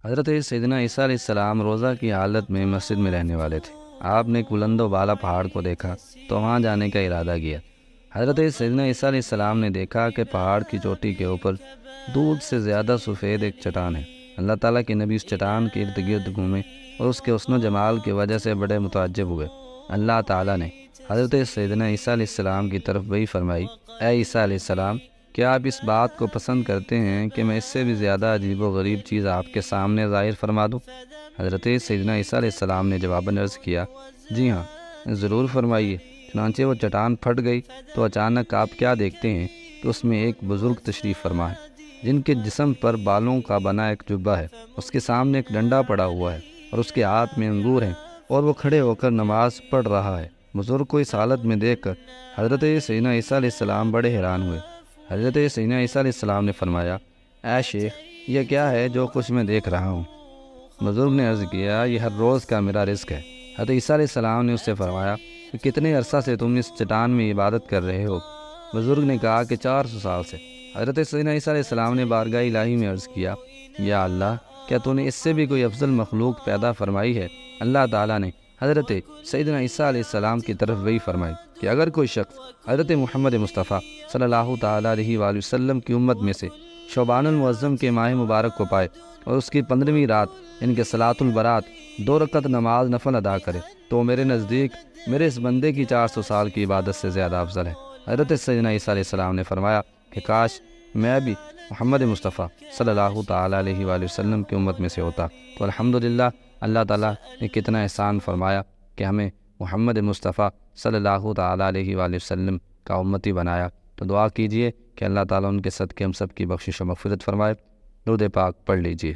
حضرت سیدنا عیسیٰ علیہ السلام روزہ کی حالت میں مسجد میں رہنے والے تھے۔ آپ نے ایک بلند و بالا پہاڑ کو دیکھا تو وہاں جانے کا ارادہ کیا۔ حضرت سیدنا عیسیٰ علیہ السلام نے دیکھا کہ پہاڑ کی چوٹی کے اوپر دودھ سے زیادہ سفید ایک چٹان ہے۔ اللہ تعالیٰ کے نبی اس چٹان کے ارد گرد گھومے اور اس کے حسن و جمال کی وجہ سے بڑے متعجب ہوئے۔ اللہ تعالیٰ نے حضرت سیدنا عیسیٰ علیہ السلام کی طرف وحی فرمائی، اے عیسیٰ علیہ السلام، کیا آپ اس بات کو پسند کرتے ہیں کہ میں اس سے بھی زیادہ عجیب و غریب چیز آپ کے سامنے ظاہر فرما دوں؟ حضرت سیدنا عیسیٰ علیہ السلام نے جواباً عرض کیا، جی ہاں، ضرور فرمائیے۔ چنانچہ وہ چٹان پھٹ گئی تو اچانک آپ کیا دیکھتے ہیں کہ اس میں ایک بزرگ تشریف فرما ہے، جن کے جسم پر بالوں کا بنا ایک جبہ ہے۔ اس کے سامنے ایک ڈنڈا پڑا ہوا ہے اور اس کے ہاتھ میں انگور ہیں اور وہ کھڑے ہو کر نماز پڑھ رہا ہے۔ بزرگ کو اس حالت میں دیکھ کر حضرت سیدنا عیسیٰ علیہ السلام بڑے حیران ہوئے۔ حضرت سیدنا عیسیٰ علیہ السلام نے فرمایا، اے شیخ، یہ کیا ہے جو کچھ میں دیکھ رہا ہوں؟ بزرگ نے عرض کیا، یہ ہر روز کا میرا رزق ہے۔ حضرت عیسیٰ علیہ السلام نے اس سے فرمایا کہ کتنے عرصہ سے تم اس چٹان میں عبادت کر رہے ہو؟ بزرگ نے کہا کہ 400 سال سے۔ حضرت سیدنا عیسیٰ علیہ السلام نے بارگاہ الہی میں عرض کیا، یا اللہ، کیا تو نے اس سے بھی کوئی افضل مخلوق پیدا فرمائی ہے؟ اللہ تعالیٰ نے حضرت سیدنا عیسیٰ علیہ السلام کی طرف وحی فرمائی کہ اگر کوئی شخص حضرت محمد مصطفیٰ صلی اللہ تعالیٰ علیہ وآلہ وسلم کی امت میں سے شعبان المعظم کے ماہ مبارک کو پائے اور اس کی 15ویں رات ان کے صلاۃ البرات 2 رکعت نماز نفل ادا کرے تو میرے نزدیک میرے اس بندے کی 400 سال کی عبادت سے زیادہ افضل ہے۔ حضرت سیدنا عیسیٰ علیہ السلام نے فرمایا کہ کاش میں بھی محمد مصطفیٰ صلی اللہ تعالیٰ علیہ وآلہ وسلم کی امت میں سے ہوتا تو الحمدللہ اللہ تعالیٰ نے کتنا احسان فرمایا کہ ہمیں محمد مصطفیٰ صلی اللہ تعالیٰ علیہ وآلہ وسلم کا امتی بنایا۔ تو دعا کیجئے کہ اللہ تعالیٰ ان کے صدقے ہم سب کی بخشش و مغفرت فرمائے۔ درود پاک پڑھ لیجئے۔